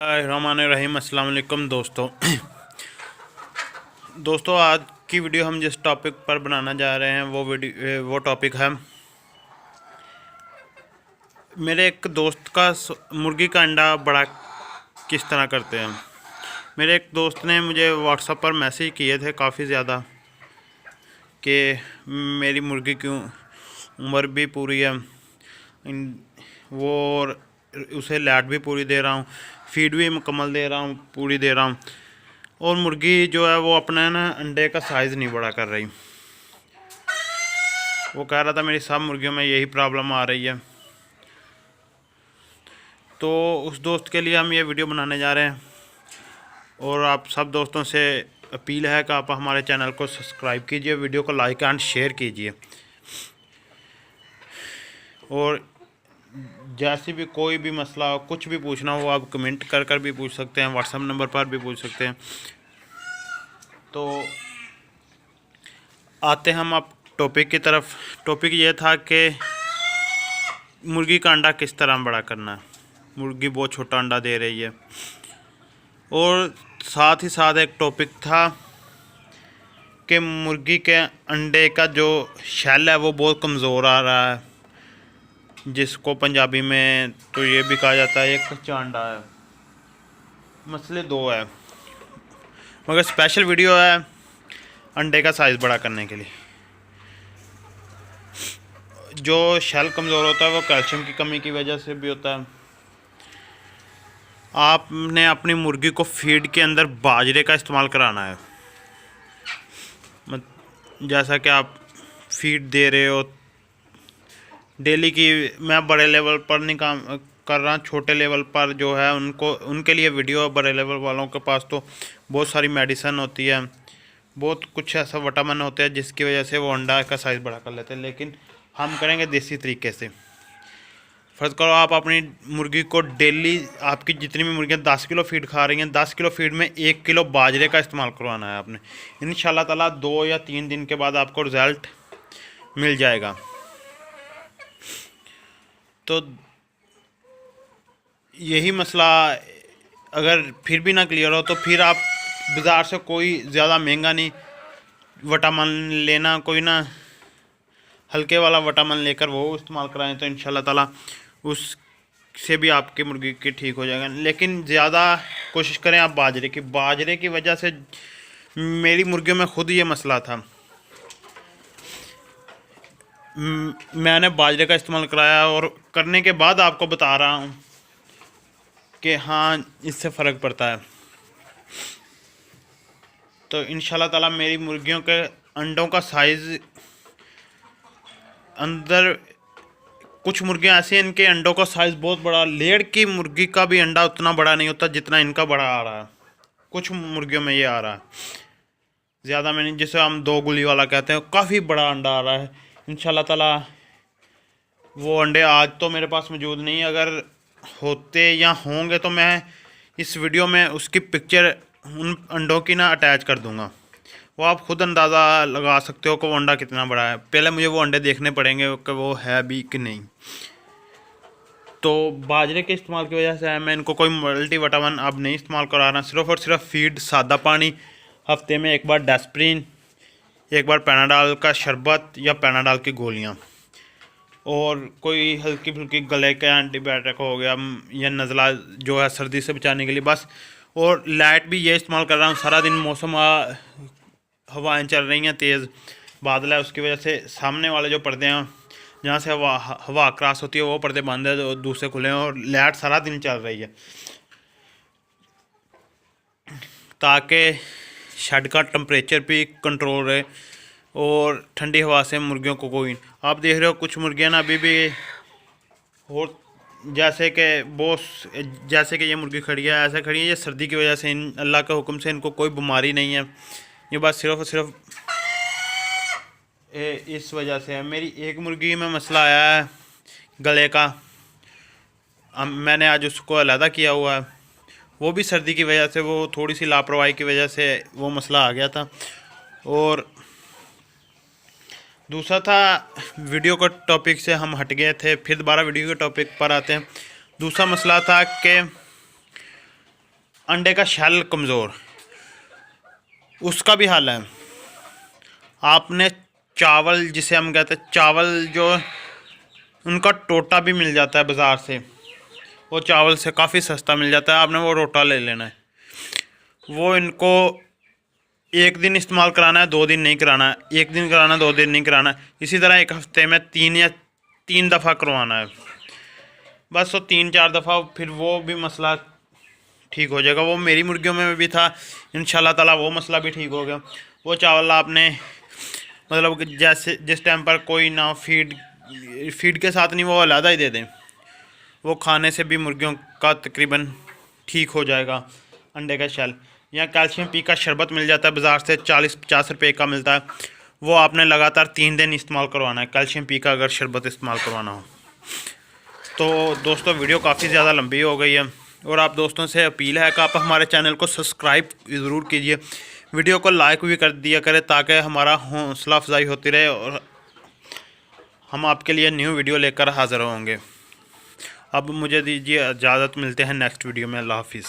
रहमान अस्सलाम वालेकुम दोस्तों आज की वीडियो हम जिस टॉपिक पर बनाना जा रहे हैं वो टॉपिक है मेरे एक दोस्त का मुर्गी का अंडा बड़ा किस तरह करते हैं। मेरे एक दोस्त ने मुझे व्हाट्सएप पर मैसेज किए थे काफ़ी ज़्यादा कि मेरी मुर्गी की उम्र भी पूरी है, वो उसे लाइट भी पूरी दे रहा हूँ, फीड भी मुकम्मल दे रहा हूँ, पूरी दे रहा हूँ, और मुर्गी जो है वो अपना ना अंडे का साइज़ नहीं बड़ा कर रही। वो कह रहा था मेरी सब मुर्गियों में यही प्रॉब्लम आ रही है। तो उस दोस्त के लिए हम ये वीडियो बनाने जा रहे हैं और आप सब दोस्तों से अपील है कि आप हमारे चैनल को सब्सक्राइब कीजिए, वीडियो को लाइक एंड शेयर कीजिए, और जैसे भी कोई भी मसला हो, कुछ भी पूछना हो, आप कमेंट कर भी पूछ सकते हैं, व्हाट्सएप नंबर पर भी पूछ सकते हैं। तो आते हम अब टॉपिक की तरफ। टॉपिक ये था कि मुर्गी का अंडा किस तरह बड़ा करना है। मुर्गी बहुत छोटा अंडा दे रही है, और साथ ही साथ एक टॉपिक था कि मुर्गी के अंडे का जो शेल है वो बहुत कमज़ोर आ रहा है, जिसको पंजाबी में तो ये भी कहा जाता है एक कच्चा अंडा है। मसले दो है, मगर स्पेशल वीडियो है अंडे का साइज़ बड़ा करने के लिए। जो शेल कमज़ोर होता है वो कैल्शियम की कमी की वजह से भी होता है। आपने अपनी मुर्गी को फीड के अंदर बाजरे का इस्तेमाल कराना है। जैसा कि आप फीड दे रहे हो डेली की, मैं बड़े लेवल पर नहीं काम कर रहा, छोटे लेवल पर जो है उनके लिए वीडियो। बड़े लेवल वालों के पास तो बहुत सारी मेडिसिन होती है, बहुत कुछ ऐसा विटामिन होते हैं जिसकी वजह से वो अंडा का साइज़ बड़ा कर लेते हैं, लेकिन हम करेंगे देसी तरीके से। फ़र्ज़ करो आप अपनी मुर्गी को डेली, आपकी जितनी भी मुर्गियाँ 10 किलो फीड खा रही हैं, 10 किलो फीड में 1 किलो बाजरे का इस्तेमाल करवाना है आपने। इंशाल्लाह ताला 2 या 3 दिन के बाद आपको रिज़ल्ट मिल जाएगा। तो यही मसला अगर फिर भी ना क्लियर हो तो फिर आप बाज़ार से कोई ज़्यादा महंगा नहीं विटामिन लेना, कोई ना हल्के वाला विटामिन लेकर वो इस्तेमाल कराएं, तो इंशाल्लाह ताला उससे भी आपकी मुर्गी की ठीक हो जाएगा। लेकिन ज़्यादा कोशिश करें आप बाजरे की वजह से मेरी मुर्गियों में खुद ये मसला था। मैंने बाजरे का इस्तेमाल कराया और करने के बाद आपको बता रहा हूँ कि हाँ इससे फ़र्क पड़ता है। तो इंशाल्लाह ताला मेरी मुर्गियों के अंडों का साइज़, अंदर कुछ मुर्गियाँ ऐसी हैं इनके अंडों का साइज़ बहुत बड़ा, लेड़ की मुर्गी का भी अंडा उतना बड़ा नहीं होता जितना इनका बड़ा आ रहा है। कुछ मुर्गियों में ये आ रहा है, ज़्यादा में नहीं, जिसे हम 2 गुली वाला कहते हैं, काफ़ी बड़ा अंडा आ रहा है। इंशाल्लाह ताला वो अंडे आज तो मेरे पास मौजूद नहीं, अगर होते या होंगे तो मैं इस वीडियो में उसकी पिक्चर उन अंडों की ना अटैच कर दूंगा। वो आप खुद अंदाज़ा लगा सकते हो कि वो अंडा कितना बड़ा है। पहले मुझे वो अंडे देखने पड़ेंगे कि वो है भी कि नहीं। तो बाजरे के इस्तेमाल की वजह से मैं इनको कोई मल्टी विटामिन अब नहीं इस्तेमाल करा रहा, सिर्फ़ और सिर्फ फीड, सादा पानी, हफ्ते में एक बार डेस्प्रिन, एक बार पैनाडॉल का शरबत या पैनाडॉल की गोलियाँ, और कोई हल्की फुल्की गले का एंटीबायोटिक हो गया या नज़ला जो है सर्दी से बचाने के लिए बस। और लाइट भी ये इस्तेमाल कर रहा हूँ। सारा दिन मौसम हवाएं चल रही हैं, तेज़ बादल है, उसकी वजह से सामने वाले जो पर्दे हैं जहाँ से हवा क्रॉस होती है वो पर्दे बंद है, तो दूसरे खुले हैं, और लाइट सारा दिन चल रही है ताकि शेड का टेम्परेचर भी कंट्रोल रहे और ठंडी हवा से मुर्गियों को कोई, आप देख रहे हो कुछ मुर्गियाँ ना अभी भी, और जैसे कि ये मुर्गी खड़ी है, ऐसे खड़ी है ये सर्दी की वजह से, इन अल्लाह के हुक्म से इनको कोई बीमारी नहीं है, ये बात सिर्फ और सिर्फ इस वजह से है। मेरी एक मुर्गी में मसला आया है गले का, मैंने आज उसको अलहदा किया हुआ है, वो भी सर्दी की वजह से, वो थोड़ी सी लापरवाही की वजह से वो मसला आ गया था। और दूसरा था, वीडियो के टॉपिक से हम हट गए थे, फिर दोबारा वीडियो के टॉपिक पर आते हैं। दूसरा मसला था कि अंडे का शेल कमज़ोर, उसका भी हल है। आपने चावल, जिसे हम कहते हैं चावल, जो उनका टोटा भी मिल जाता है बाज़ार से, वो चावल से काफ़ी सस्ता मिल जाता है। आपने वो टोटा ले लेना है। वो इनको 1 दिन इस्तेमाल कराना है, 2 दिन नहीं कराना है। 1 दिन कराना, 2 दिन नहीं कराना है। इसी तरह 1 हफ्ते में 3 दफ़ा करवाना है बस। तो 3-4 दफ़ा, फिर वो भी मसला ठीक हो जाएगा। वो मेरी मुर्गियों में भी था, इंशाल्लाह ताला वो मसला भी ठीक हो गया। वो चावल आपने मतलब कि जैसे जिस टाइम पर कोई ना फीड के साथ नहीं, वो अलहदा ही दे दें। वो खाने से भी मुर्गियों का तकरीबन ठीक हो जाएगा। अंडे का शेल या कैल्शियम पी का शरबत मिल जाता है बाज़ार से, 40-50 रुपये का मिलता है। वो आपने लगातार 3 दिन इस्तेमाल करवाना है, कैल्शियम पी का अगर शरबत इस्तेमाल करवाना हो। तो दोस्तों, वीडियो काफ़ी ज़्यादा लंबी हो गई है और आप दोस्तों से अपील है कि आप हमारे चैनल को सब्सक्राइब ज़रूर कीजिए, वीडियो को लाइक भी कर दिया करें, ताकि हमारा हौसला अफजाई होती रहे और हम आपके लिए न्यू वीडियो लेकर हाज़िर होंगे। अब मुझे दीजिए इजाज़त, मिलते हैं नेक्स्ट वीडियो में। अल्लाह हाफिज़।